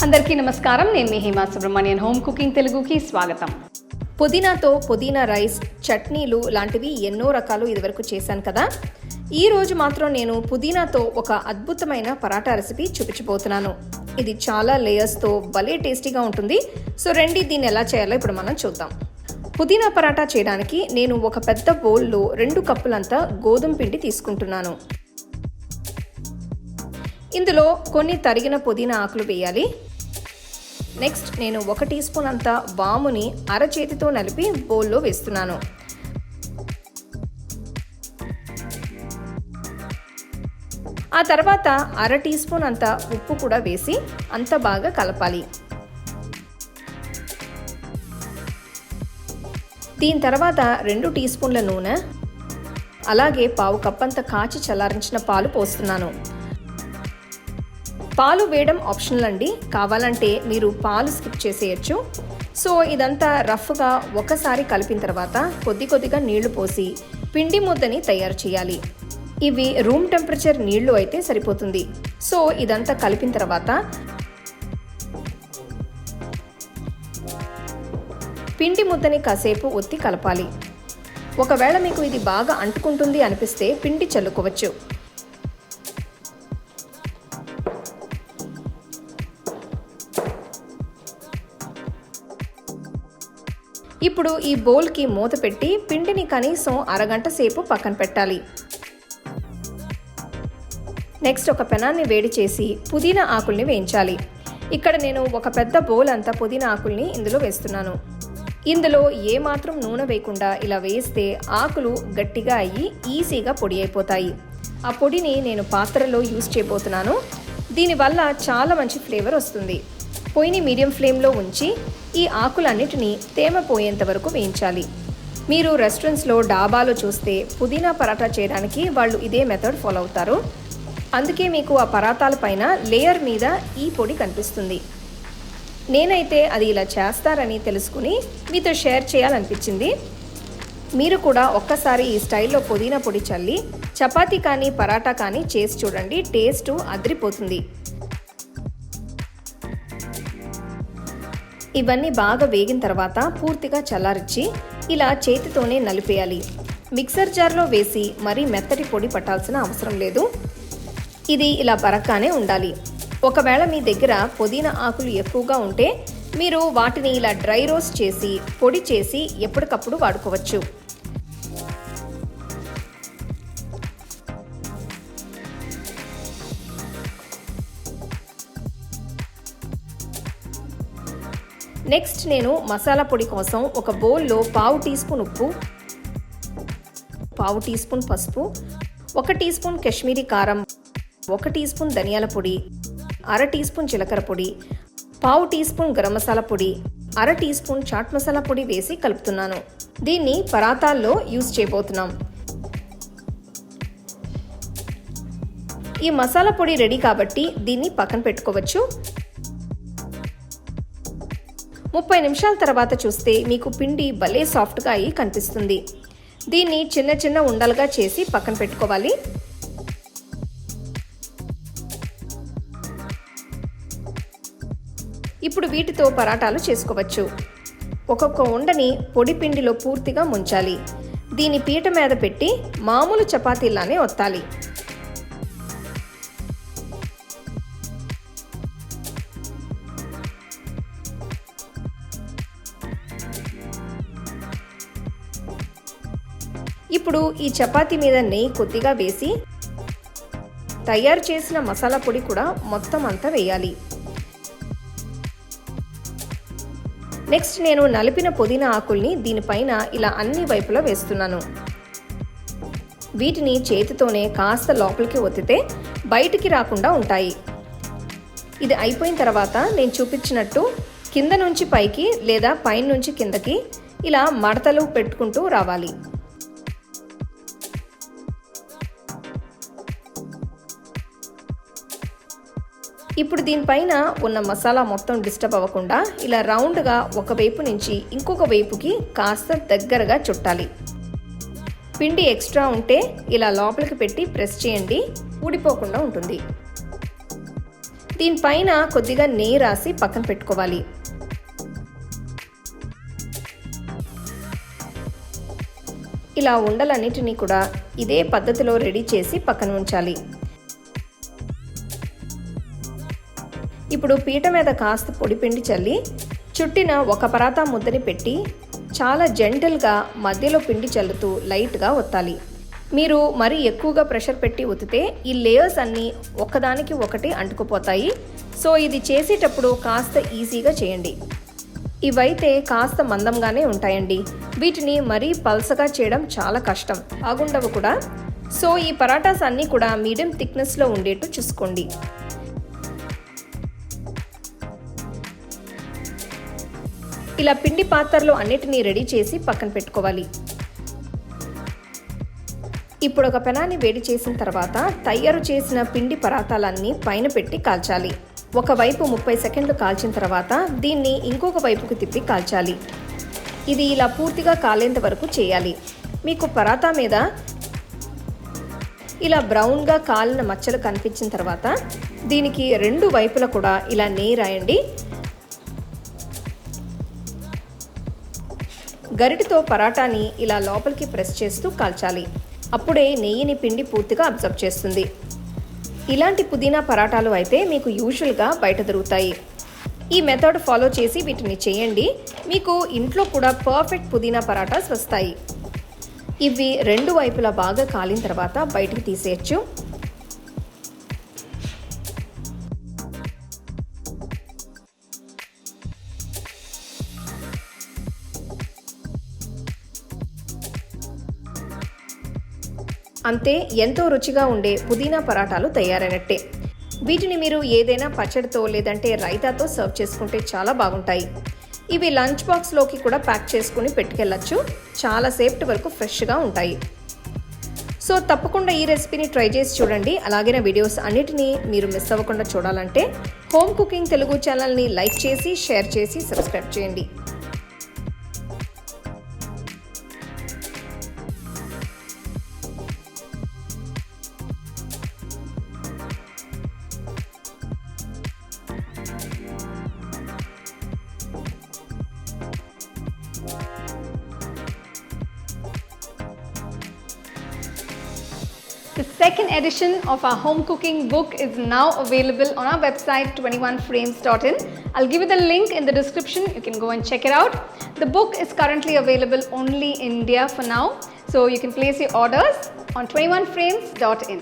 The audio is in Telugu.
అందరికీ నమస్కారం. నేను మీ హేమా సుబ్రహ్మణ్యన్. హోమ్ కుకింగ్ తెలుగుకి స్వాగతం. పుదీనాతో పుదీనా రైస్, చట్నీలు లాంటివి ఎన్నో రకాలు ఇదివరకు చేశాను కదా. ఈ రోజు మాత్రం నేను పుదీనాతో ఒక అద్భుతమైన పరాటా రెసిపీ చూపించబోతున్నాను. ఇది చాలా లేయర్స్తో భలే టేస్టీగా ఉంటుంది. సో రండి, దీన్ని ఎలా చేయాలో ఇప్పుడు మనం చూద్దాం. పుదీనా పరాటా చేయడానికి నేను ఒక పెద్ద బౌల్లో 2 కప్పులంతా గోధుమ పిండి తీసుకుంటున్నాను. ఇందులో కొన్ని తరిగిన పుదీనా ఆకులు వేయాలి. నెక్స్ట్ నేను 1 టీ స్పూన్ అంత వాముని అరచేతితో నలిపి బౌల్లో వేస్తున్నాను. ఆ తర్వాత 1/2 టీ స్పూన్ అంత ఉప్పు కూడా వేసి అంత బాగా కలపాలి. దీని తర్వాత 2 టీ స్పూన్ల నూనె, అలాగే 1/2 కప్ అంత కాచి చల్లారించిన పాలు పోస్తున్నాను. పాలు వేయడం ఆప్షనల్ అండి, కావాలంటే మీరు పాలు స్కిప్ చేసేయచ్చు. సో ఇదంతా రఫ్గా ఒకసారి కలిపిన తర్వాత కొద్దిగా నీళ్లు పోసి పిండి ముద్దని తయారు చేయాలి. ఇవి రూమ్ టెంపరేచర్ నీళ్లు అయితే సరిపోతుంది. సో ఇదంతా కలిపిన తర్వాత పిండి ముద్దని కాసేపు ఒత్తి కలపాలి. ఒకవేళ మీకు ఇది బాగా అంటుకుంటుంది అనిపిస్తే పిండి చల్లుకోవచ్చు. ఇప్పుడు ఈ బౌల్కి మూత పెట్టి పిండిని కనీసం అరగంట సేపు పక్కన పెట్టాలి. నెక్స్ట్ ఒక పెనాన్ని వేడి చేసి పుదీనా ఆకుల్ని వేయించాలి. ఇక్కడ నేను ఒక పెద్ద బౌల్ అంతా పుదీనా ఆకుల్ని ఇందులో వేస్తున్నాను. ఇందులో ఏమాత్రం నూనె వేయకుండా ఇలా వేస్తే ఆకులు గట్టిగా అయ్యి ఈజీగా పొడి అయిపోతాయి. ఆ పొడిని నేను పాత్రలో యూజ్ చేయబోతున్నాను. దీనివల్ల చాలా మంచి ఫ్లేవర్ వస్తుంది. పొయ్యిని మీడియం ఫ్లేమ్లో ఉంచి ఈ ఆకులన్నిటినీ తేమ పోయేంత వరకు వేయించాలి. మీరు రెస్టారెంట్స్లో, డాబాలో చూస్తే పుదీనా పరాటా చేయడానికి వాళ్ళు ఇదే మెథడ్ ఫాలో అవుతారు. అందుకే మీకు ఆ పరాటాల పైన లేయర్ మీద ఈ పొడి కనిపిస్తుంది. నేనైతే అది ఇలా చేస్తారని తెలుసుకుని మీతో షేర్ చేయాలనిపించింది. మీరు కూడా ఒక్కసారి ఈ స్టైల్లో పుదీనా పొడి చల్లి చపాతీ కానీ పరాటా కానీ చేసి చూడండి, టేస్ట్ అదిరిపోతుంది. ఇవన్నీ బాగా వేగిన తర్వాత పూర్తిగా చల్లారించి ఇలా చేతితోనే నలిపేయాలి. మిక్సర్ జార్లో వేసి మరీ మెత్తటి పొడి పట్టాల్సిన అవసరం లేదు. ఇది ఇలా బరక్కానే ఉండాలి. ఒకవేళ మీ దగ్గర పుదీనా ఆకులు ఎక్కువగా ఉంటే మీరు వాటిని ఇలా డ్రై రోస్ట్ చేసి పొడి చేసి ఎప్పటికప్పుడు వాడుకోవచ్చు. నెక్స్ట్ నేను మసాలా పొడి కోసం ఒక బౌల్లో 1/2 టీ స్పూన్ ఉప్పు, 1/2 టీ స్పూన్ పసుపు, 1 టీ స్పూన్ కాశ్మీరీ కారం, 1 టీ స్పూన్ ధనియాల పొడి, 1/2 టీ స్పూన్ జీలకర్ర పొడి, 1/2 టీ స్పూన్ గరం మసాలా పొడి, 1/2 టీ స్పూన్ చాట్ మసాలా పొడి వేసి కలుపుతున్నాను. దీన్ని పరాతాల్లో యూజ్ చేయబోతున్నాం. ఈ మసాలా పొడి రెడీ కాబట్టి దీన్ని పక్కన పెట్టుకోవచ్చు. 30 నిమిషాల తర్వాత చూస్తే మీకు పిండి భలే సాఫ్ట్గా అయ్యి కనిపిస్తుంది. దీన్ని చిన్న చిన్న ఉండలుగా చేసి పక్కన పెట్టుకోవాలి. ఇప్పుడు వీటితో పరాటాలు చేసుకోవచ్చు. ఒక్కొక్క ఉండని పొడి పిండిలో పూర్తిగా ముంచాలి. దీని పీట మీద పెట్టి మామూలు చపాతీలానే ఒత్తాలి. ఇప్పుడు ఈ చపాతీ మీద నెయ్యి కొద్దిగా వేసి తయారు చేసిన మసాలా పొడి కూడా మొత్తం అంతా వేయాలి. నెక్స్ట్ నేను నలిపిన పుదీనా ఆకుల్ని దీనిపైన ఇలా అన్ని వైపులా వేస్తున్నాను. వీటిని చేతితోనే కాస్త లోపలికి ఒత్తితే బయటికి రాకుండా ఉంటాయి. ఇది అయిపోయిన తర్వాత నేను చూపించినట్టు కింద నుంచి పైకి లేదా పైన నుంచి కిందకి ఇలా మడతలు పెట్టుకుంటూ రావాలి. ఇప్పుడు దీనిపైన ఉన్న మసాలా మొత్తం డిస్టర్బ్ అవ్వకుండా ఇలా రౌండ్గా ఒకవైపు నుంచి ఇంకొక వైపుకి కాస్త దగ్గరగా చుట్టాలి. పిండి ఎక్స్ట్రా ఉంటే ఇలా లోపలికి పెట్టి ప్రెస్ చేయండి, ఊడిపోకుండా ఉంటుంది. దీనిపైన కొద్దిగా నెయ్యి రాసి పక్కన పెట్టుకోవాలి. ఇలా ఉండలన్నిటినీ కూడా ఇదే పద్ధతిలో రెడీ చేసి పక్కన ఉంచాలి. ఇప్పుడు పీట మీద కాస్త పొడిపిండి చల్లి చుట్టిన ఒక పరాతా ముద్దని పెట్టి చాలా జెంటల్గా మధ్యలో పిండి చల్లుతూ లైట్గా ఒత్తాలి. మీరు మరీ ఎక్కువగా ప్రెషర్ పెట్టి ఒత్తితే ఈ లేయర్స్ అన్నీ ఒకదానికి ఒకటి అంటుకుపోతాయి. సో ఇది చేసేటప్పుడు కాస్త ఈజీగా చేయండి. ఇవైతే కాస్త మందంగానే ఉంటాయండి. వీటిని మరీ పల్సగా చేయడం చాలా కష్టం, బాగుండవు కూడా. సో ఈ పరాటాస్ అన్నీ కూడా మీడియం థిక్నెస్లో ఉండేట్టు చూసుకోండి. ఇలా పిండి పాత్రలో అన్నిటినీ రెడీ చేసి పక్కన పెట్టుకోవాలి. ఇప్పుడు ఒక పెనాన్ని వేడి చేసిన తర్వాత తయారు చేసిన పిండి పరాతాలన్నీ పైన పెట్టి కాల్చాలి. ఒకవైపు 30 సెకండ్లు కాల్చిన తర్వాత దీన్ని ఇంకొక వైపుకు తిప్పి కాల్చాలి. ఇది ఇలా పూర్తిగా కాలేంత వరకు చేయాలి. మీకు పరాతా మీద ఇలా బ్రౌన్గా కాలిన మచ్చలు కనిపించిన తర్వాత దీనికి 2 వైపులా కూడా ఇలా నెయ్యి రాయండి. గరిటతో పరాటాని ఇలా లోపలికి ప్రెస్ చేస్తూ కాల్చాలి. అప్పుడే నెయ్యిని పిండి పూర్తిగా అబ్జర్వ్ చేస్తుంది. ఇలాంటి పుదీనా పరాటాలు అయితే మీకు యూజువల్గా బయట దొరుకుతాయి. ఈ మెథడ్ ఫాలో చేసి వీటిని చేయండి. మీకు ఇంట్లో కూడా పర్ఫెక్ట్ పుదీనా పరాటాస్ వస్తాయి. ఇవి 2 వైపులా బాగా కాలిన తర్వాత బయటికి తీసేయచ్చు. అంతే, ఎంతో రుచిగా ఉండే పుదీనా పరాటాలు తయారైనట్టే. వీటిని మీరు ఏదైనా పచ్చడితో లేదంటే రైతాతో సర్వ్ చేసుకుంటే చాలా బాగుంటాయి. ఇవి లంచ్ బాక్స్లోకి కూడా ప్యాక్ చేసుకుని పెట్టుకెళ్ళచ్చు. చాలా సేపటి వరకు ఫ్రెష్గా ఉంటాయి. సో తప్పకుండా ఈ రెసిపీని ట్రై చేసి చూడండి. అలాగే నా వీడియోస్ అన్నిటినీ మీరు మిస్ అవ్వకుండా చూడాలంటే హోమ్ కుకింగ్ తెలుగు ఛానల్ని లైక్ చేసి, షేర్ చేసి, సబ్స్క్రైబ్ చేయండి. The second edition of our home cooking book is now available on our website 21frames.in. I'll give you the link in the description. You can go and check it out. The book is currently available only in India for now, so you can place your orders on 21frames.in.